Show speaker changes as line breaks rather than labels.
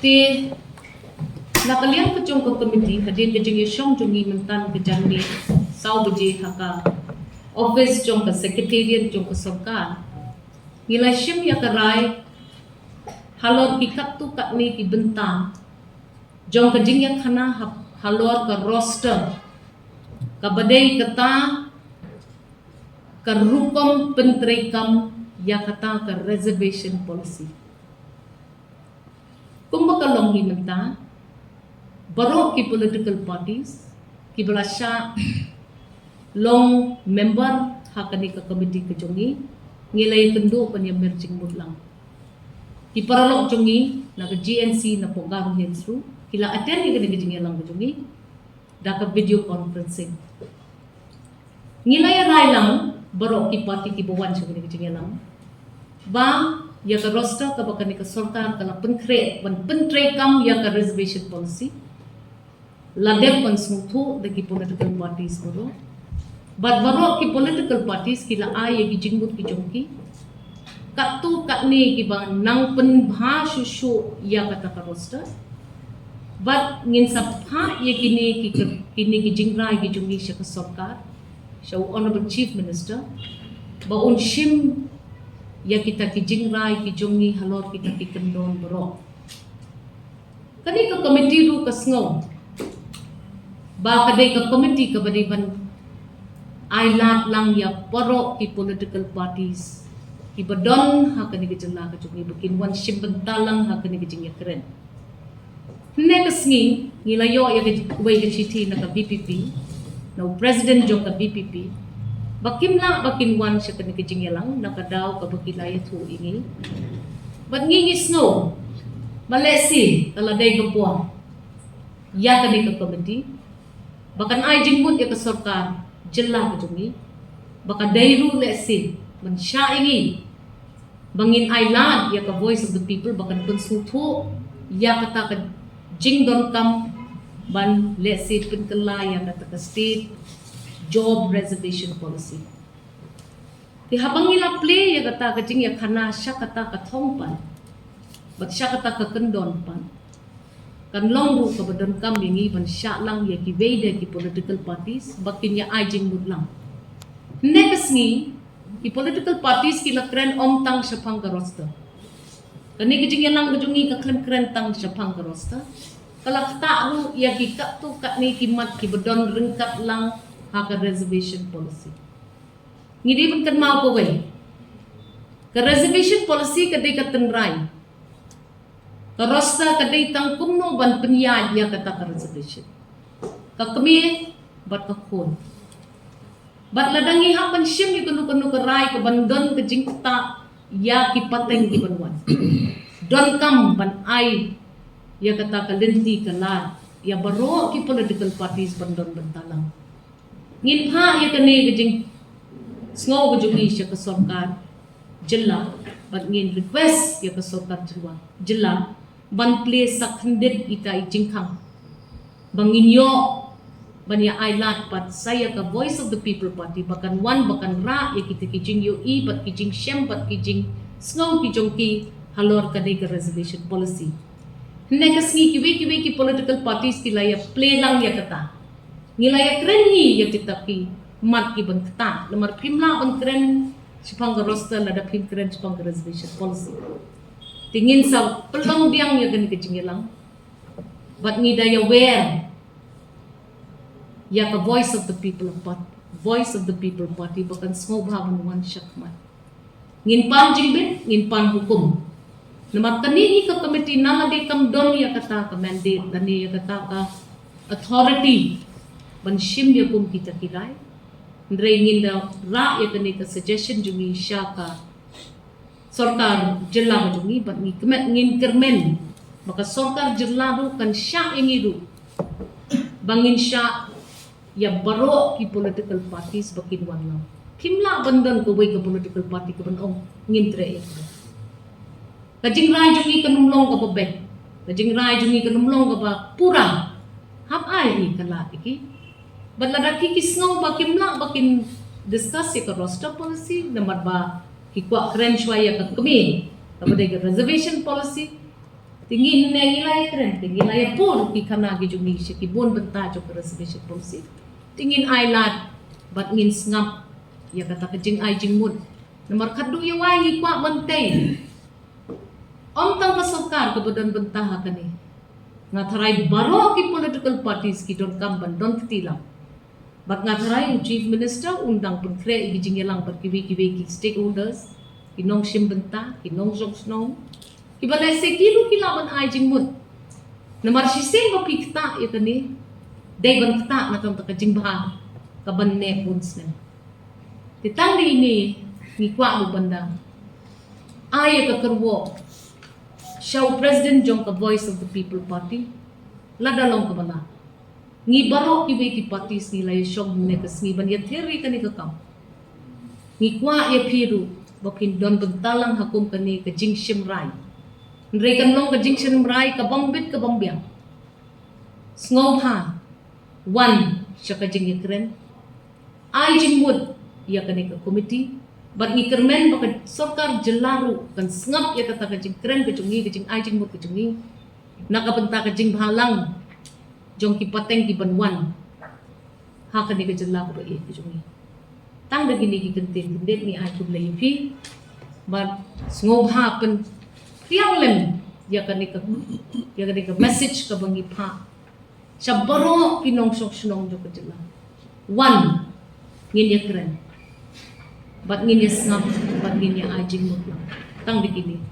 Ti nakaliang ka chong ko committee kadin ka jing yong jungi mentan ka jangni sau baje haka office chong ka secretariat chong ka sarkar ngila shim ya karai halor ki kattu katni ki bentang jong ka jing ya khana halor ka roster ka badai kata ka rupam pentrekam ya kata ka reservation policy kumba long hi menta baro ki political parties ki belasya long member hakani ka committee ka jongi ngilay kendo panya merging mudlang ki paralok jongi na ka GNC na pogaru hensru kila attend ni ka lang ka jongi da ka video conferencing ngilay rai lang baro ki party ki bawan sa ka lang ba ya ka roster ka bakani ka sarkar kala pentrekam ya ka reservation policy ladek pan sumuthu dagi political parties baro but baro ki political parties kila ay gi jingut ki jongki kattu katni ki ba nang penbha shushu ya kata ka roster but ngin sapha ye kini ki jingrai ki jongi sha ka sarkar sha honorable chief minister ba un shim ya kita ki jingrai ki jongi halor kita ki kendon baro kani ka committee ru ka sngo ba kadai ka committee ka badai ban ailat lang ya paro ki political parties ki badon ha kani ki jalla ka jongi bukin wan shimbantalang ha kani ki jingya keren next ngi ngilayo ya ka way ka chiti na ka BPP no president jo ka BPP bakim na bakin wan siya kani kijing yalang nakadaw kabakilaya tu ingi but ngingis no malesi taladay ka po ya kani ka committee bakan ay jingmut ya ka sarkar jilla ka jungi baka dayru lesi man siya ingi bangin island ya ka voice of the people bakan konsulto ya kata ka jingdon kam ban lesi pinkalaya kata ka state job reservation policy. Ti habang ila play ya kata kajing ya kana siya kata kathongpan. But siya kata kakendon pan. Kan long ru ka badon kam bingi ban siya lang ya ki veda ki political parties bakin ya ajing mud lang. Next ni ki political parties ki lakren omtang siya pang karosta. Kani kajing ya lang kajungi ka kren tang siya pang karosta. Kalakta ru ya ki kattu katni ki mat ki badon ringkat lang haka reservation policy. Ngidi pun kan mau ko way. Ka reservation policy kadai ka tenrai. Ka rosta kadai tang kumno ban penyad ya kata ka reservation. Ka kami bat ka kon. Bat ladangi hapan syem ni kunu ka rai ka bandon ka jingta ya ki pateng ki banwan. Don kam ban ai ya kata ka lenti ka la ya baro ki political parties bandon bantalang. Ngin ha ya kani gajing sngo gajungi siya ka sarkar jilla but ngin request ya ka sarkar jilla ban place sa khandit ita ijingkhang bangin yo banya ailat pat saya ka voice of the people party bakan wan bakan ra ya kita kijing yo i bat kijing shem bat kijing sngo kijongki halor kadai ka reservation policy next ni kiwi ki political parties ki laya play lang ya kata ngilaya keren hi ya kita ki mat ki ban kata lemar pimla on keren sipang ka roster lada pim keren sipang ka reservation policy tingin sa pelong biang ya gani kecinglang but ni daya aware ya ka voice of the people party bakan small bhavan one shakmat ngin pan jingbin ngin pan hukum lemar kani ka committee nala de kam don ya kata ka mandate dani ya kata ka authority ban shim ya kum kita kirai ndre nginda ra ya kani ka suggestion jungi sya ka sarkar jilla ma jungi ban ngi kemet ngin kermen maka sarkar jilla ru kan sya ingi ru bangin sya ya baro ki political parties bakin wanlaw kimla bandan ko way ka political party ka ban ong ngin tre ya kajing rai jungi kanumlong ka babek kajing rai jungi kanumlong ka ba pura hap ai ni kala iki badla kikisnong bakin discuss ka roster policy namar ba kikwa kren shwaya ka kami kapag reservation policy Tingin na ngilay kren, tingin ay pun ki kana gi jumi shi ki bon benta jo reservation policy. Tingin ay lad, bat ngin ngap ya kata kejing ay jing mud. Nomor kadu ya wangi kwa bantay. Om tang pasokar kebedan bentah kani. Ngatharai baro ki political parties ki don kamban don tilang. Bat ngatharai chief minister undang pun kre gi jing yelang berkiwi-kiwi ki stakeholders, ki nong shim bentah, ki nong jong snong. Ibalai sekiru kilaban ay jing mud. Namar sisim ba pikta ya kani. Day ban kita na kang takajing baha kaban ne puns na. Titang di ini ni kwa mo banda. Ay ka kerwo. Siya president jong ka Voice of the People Party. Ladalong ka bala. Ngi baro kiwi ki parties nila yong ne kas ngi ban ya theory kani ka kam. Ngi kwa ya piru bakin don bentalang hakum kani ka jing shimrai. Nrekan long ka jing shimrai ka bambit ka bambiang. Sngom ha. One, siya ka jing ikren. Ay jing mud, iya ka ka committee. Bat ni kermen baka sorkar jelaru kan sngap ya kata ka jing kren ka jing ay jing mud ka jungi. Nakabenta ka jing bahalang. Jong ki pateng ki banwan. Ha ka ka jelaru ba iya ka jungi. Tang da gini ki kentin kendet ni ay kubla yupi. Bat sngom ha pen tiang lem ya ka message ka bangi pa. Siya baro kinong sok-sinong jo ka jela. One, ngin ya keren. Bat ngin ya snap, bat ngin ya ajing mo. Tang di kini.